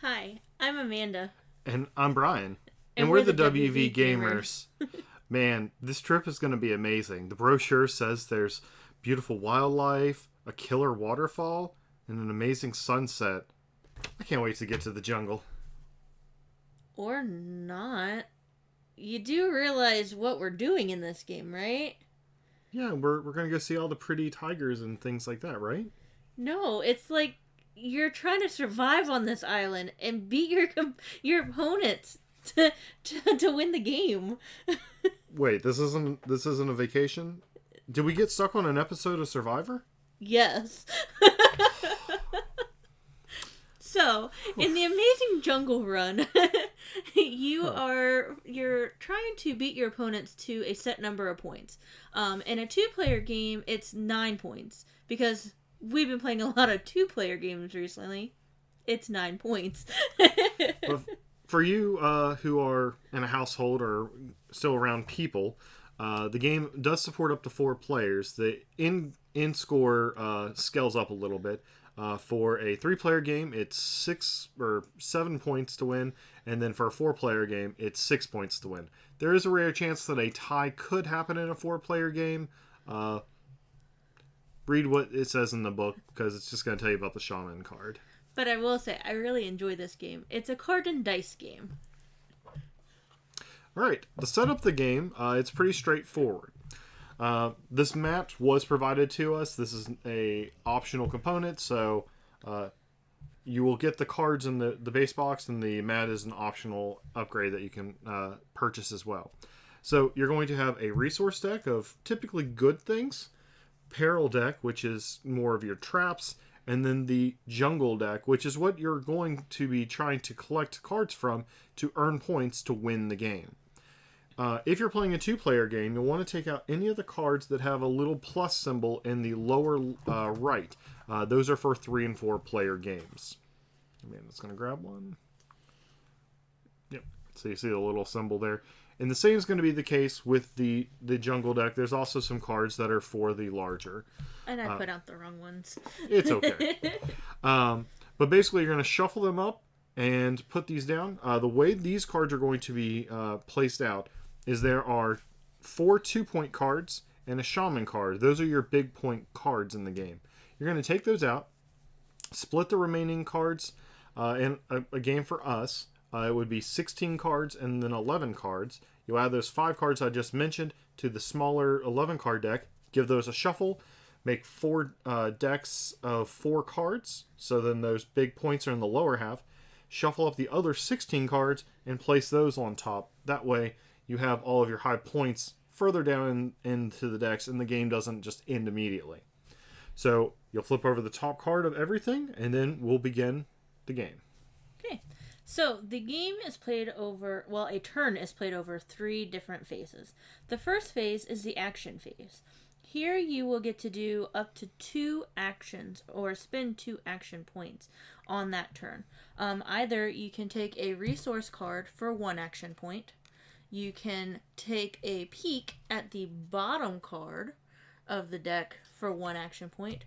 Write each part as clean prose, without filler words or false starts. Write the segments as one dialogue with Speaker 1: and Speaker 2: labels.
Speaker 1: Hi, I'm Amanda.
Speaker 2: And I'm Brian.
Speaker 1: And
Speaker 2: we're
Speaker 1: we're
Speaker 2: the
Speaker 1: the
Speaker 2: WV
Speaker 1: WVGamers.
Speaker 2: Gamers. Man, this trip is going to be amazing. The brochure says there's beautiful wildlife, a killer waterfall, and an amazing sunset. I can't wait to get to the jungle.
Speaker 1: Or not. You do realize what we're doing in this game, right?
Speaker 2: Yeah, we're going to go see all the pretty tigers and things like that, right?
Speaker 1: No, it's like you're trying to survive on this island and beat your opponents to win the game.
Speaker 2: Wait, this isn't a vacation? Did we get stuck on an episode of Survivor?
Speaker 1: Yes. So, in the amazing jungle run, you're trying to beat your opponents to a set number of points. In a two-player game, it's 9 points because we've been playing a lot of two-player games recently. It's 9 points.
Speaker 2: But for you who are in a household or still around people, the game does support up to 4 players. The in score scales up a little bit. For a 3-player game, it's 6 or 7 points to win, and then for a 4-player game, it's 6 points to win. There is a rare chance that a tie could happen in a 4-player game. Read what it says in the book, because it's just going to tell you about the shaman card.
Speaker 1: But I will say, I really enjoy this game. It's a card and dice game.
Speaker 2: Alright, to set up the game, it's pretty straightforward. This map was provided to us. This is a optional component, so you will get the cards in the base box, and the mat is an optional upgrade that you can purchase as well. So you're going to have a resource deck of typically good things, peril deck, which is more of your traps, and then the jungle deck, which is what you're going to be trying to collect cards from to earn points to win the game. If you're playing a 2-player game, you'll want to take out any of the cards that have a little plus symbol in the lower right. Those are for 3 and 4-player games. Man, it's going to grab one. Yep. So you see the little symbol there. And the same is going to be the case with the jungle deck. There's also some cards that are for the larger.
Speaker 1: And I put out the wrong ones.
Speaker 2: It's okay. But basically, you're going to shuffle them up and put these down. The way these cards are going to be placed out is there are 4 2-point cards and a shaman card. Those are your big point cards in the game. You're going to take those out, split the remaining cards in a game for us. It would be 16 cards and then 11 cards. You add those 5 cards I just mentioned to the smaller 11 card deck, give those a shuffle, make 4 decks of 4 cards, so then those big points are in the lower half, shuffle up the other 16 cards and place those on top. That way you have all of your high points further down into the decks, and the game doesn't just end immediately. So you'll flip over the top card of everything, and then we'll begin the game.
Speaker 1: Okay. So the game is played over, well, a turn is played over 3 different phases. The first phase is the action phase. Here you will get to do up to 2 actions or spend 2 action points on that turn. Either you can take a resource card for 1 action point. You can take a peek at the bottom card of the deck for 1 action point.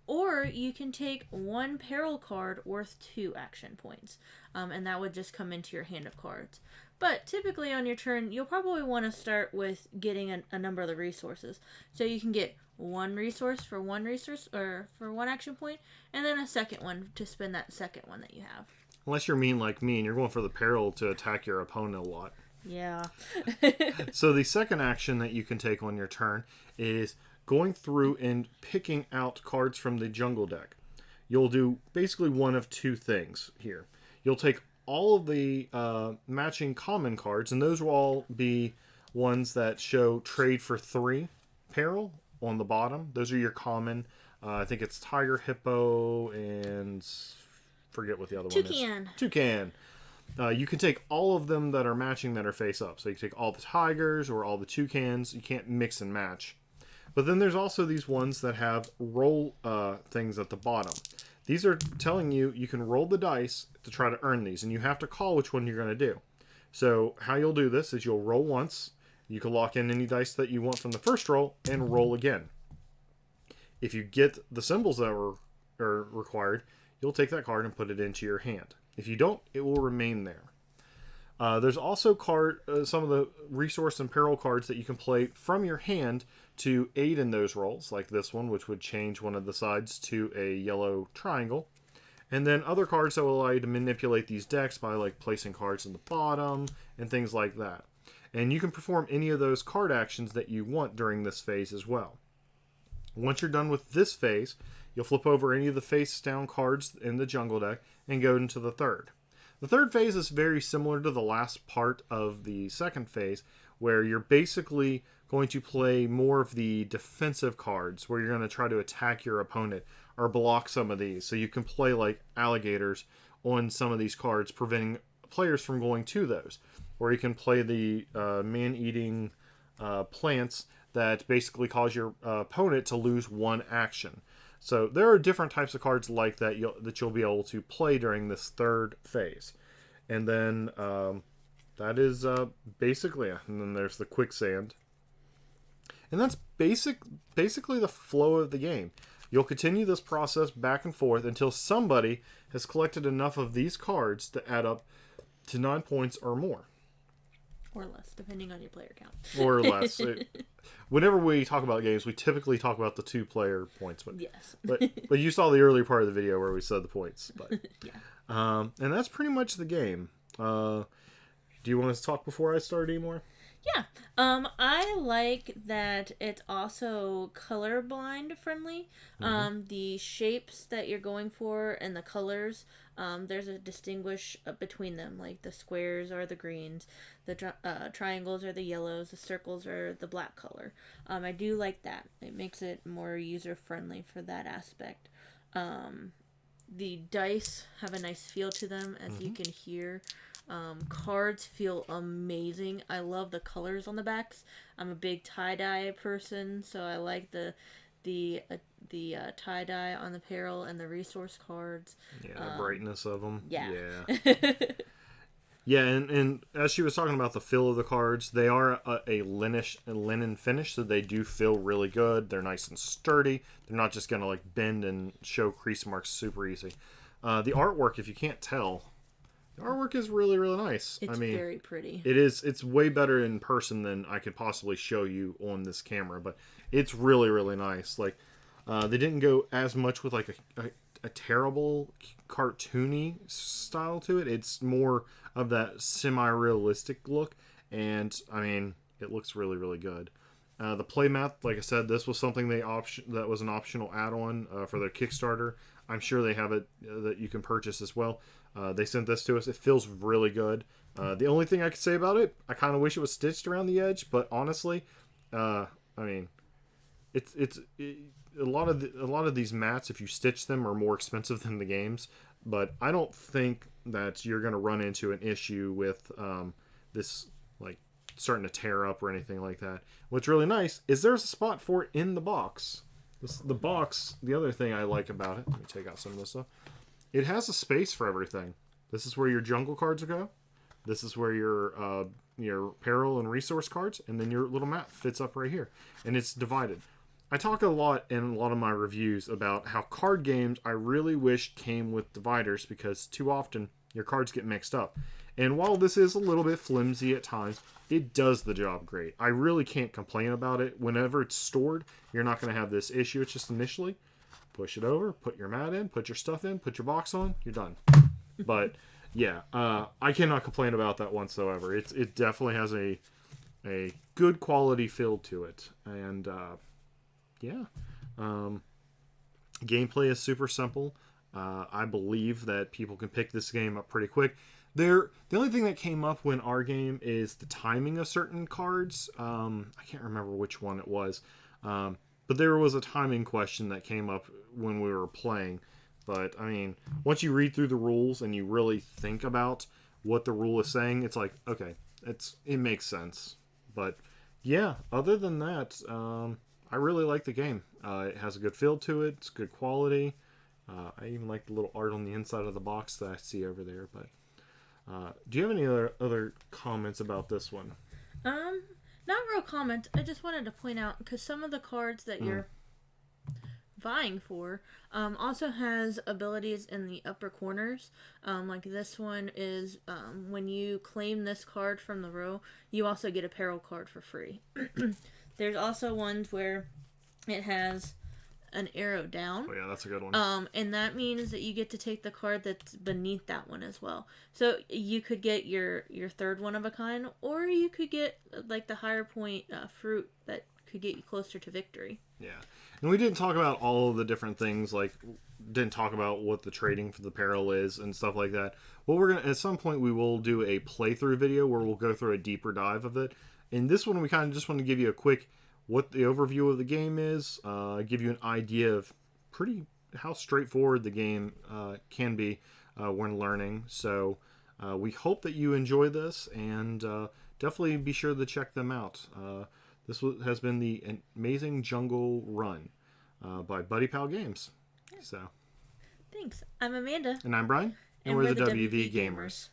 Speaker 1: Or you can take 1 peril card worth 2 action points. And that would just come into your hand of cards. But typically on your turn, you'll probably want to start with getting a number of the resources. So you can get 1 resource for 1 resource, or for 1 action point, and then a second one to spend that second one that you have.
Speaker 2: Unless you're mean like me and you're going for the peril to attack your opponent a lot.
Speaker 1: Yeah.
Speaker 2: So the second action that you can take on your turn is going through and picking out cards from the jungle deck. You'll do basically one of 2 things here. You'll take all of the matching common cards, and those will all be ones that show trade for 3 peril on the bottom. Those are your common. I think it's tiger, hippo, and forget what the other one is. Toucan. You can take all of them that are matching that are face up. So you can take all the tigers or all the toucans. You can't mix and match. But then there's also these ones that have roll things at the bottom. These are telling you can roll the dice to try to earn these, and you have to call which one you're going to do. So how you'll do this is you'll roll once. You can lock in any dice that you want from the first roll and roll again. If you get the symbols that are required, you'll take that card and put it into your hand. If you don't, it will remain there. There's also some of the resource and peril cards that you can play from your hand to aid in those rolls, like this one, which would change one of the sides to a yellow triangle. And then other cards that will allow you to manipulate these decks by like placing cards in the bottom and things like that. And you can perform any of those card actions that you want during this phase as well. Once you're done with this phase, you'll flip over any of the face down cards in the jungle deck and go into the third. The third phase is very similar to the last part of the second phase, where you're basically going to play more of the defensive cards, where you're going to try to attack your opponent or block some of these. So you can play like alligators on some of these cards, preventing players from going to those. Or you can play the man-eating plants that basically cause your opponent to lose one action. So there are different types of cards like that you'll be able to play during this third phase. And then that is basically it. And then there's the quicksand. And that's basically the flow of the game. You'll continue this process back and forth until somebody has collected enough of these cards to add up to 9 points or more.
Speaker 1: Or less, depending on your player count.
Speaker 2: Or less. Whenever we talk about games, we typically talk about the 2-player points. But,
Speaker 1: yes.
Speaker 2: but you saw the earlier part of the video where we said the points. But
Speaker 1: yeah.
Speaker 2: And that's pretty much the game. Do you want us to talk before I start anymore?
Speaker 1: Yeah. I like that it's also colorblind friendly. The shapes that you're going for and the colors, there's a distinguish between them. Like the squares are the greens, the triangles are the yellows, the circles are the black color. I do like that. It makes it more user friendly for that aspect. The dice have a nice feel to them, as you can hear. Cards feel amazing. I love the colors on the backs. I'm a big tie-dye person, so I like the tie-dye on the peril and the resource cards.
Speaker 2: Yeah, the brightness of them.
Speaker 1: Yeah.
Speaker 2: Yeah, and as she was talking about the feel of the cards, they are a linen finish, so they do feel really good. They're nice and sturdy. They're not just going to like bend and show crease marks super easy. The artwork, if you can't tell, the artwork is really, really nice.
Speaker 1: It's very pretty.
Speaker 2: It is. It's way better in person than I could possibly show you on this camera, but it's really, really nice. Like, they didn't go as much with like a terrible cartoony style to it. It's more of that semi-realistic look, and I mean, it looks really, really good. The playmat, like I said, this was something that was an optional add-on for their Kickstarter. I'm sure they have it that you can purchase as well. They sent this to us. It feels really good. The only thing I could say about it, I kind of wish it was stitched around the edge, but honestly, I mean, it's a lot of these mats, if you stitch them, are more expensive than the games. But I don't think that you're going to run into an issue with this like starting to tear up or anything like that. What's really nice is there's a spot for it in the box. The box, the other thing I like about it, let me take out some of this stuff. It has a space for everything. This is where your jungle cards go. This is where your peril and resource cards, and then your little map fits up right here. And it's divided. I talk a lot in a lot of my reviews about how card games I really wish came with dividers, because too often your cards get mixed up. And while this is a little bit flimsy at times, it does the job great. I really can't complain about it. Whenever it's stored, you're not going to have this issue. It's just initially, push it over, put your mat in, put your stuff in, put your box on, you're done. But yeah, I cannot complain about that whatsoever. It definitely has a good quality feel to it. And yeah, gameplay is super simple. I believe that people can pick this game up pretty quick. The only thing that came up when our game is the timing of certain cards. I can't remember which one it was, but there was a timing question that came up when we were playing. But I mean, once you read through the rules and you really think about what the rule is saying, it's like, okay, it makes sense. But yeah, other than that, I really like the game. It has a good feel to it. It's good quality. I even like the little art on the inside of the box that I see over there. But do you have any other comments about this one?
Speaker 1: Not real comments. I just wanted to point out, because some of the cards that you're vying for. Also has abilities in the upper corners. Like this one is when you claim this card from the row, you also get a peril card for free. There's also ones where it has an arrow down.
Speaker 2: Oh yeah, that's a good one.
Speaker 1: And that means that you get to take the card that's beneath that one as well. So you could get your third one of a kind, or you could get like the higher point fruit that could get you closer to victory.
Speaker 2: Yeah, and we didn't talk about all of the different things, like didn't talk about what the trading for the peril is and stuff like that. Well, we're gonna at some point we will do a playthrough video where we'll go through a deeper dive of it. In this one, we kind of just want to give you a quick what the overview of the game is, give you an idea of how straightforward the game can be when learning. So we hope that you enjoy this, and definitely be sure to check them out. This has been the Amazing Jungle Run by Buddy Pal Games. So,
Speaker 1: thanks. I'm Amanda.
Speaker 2: and I'm Brian, and we're the WV Gamers.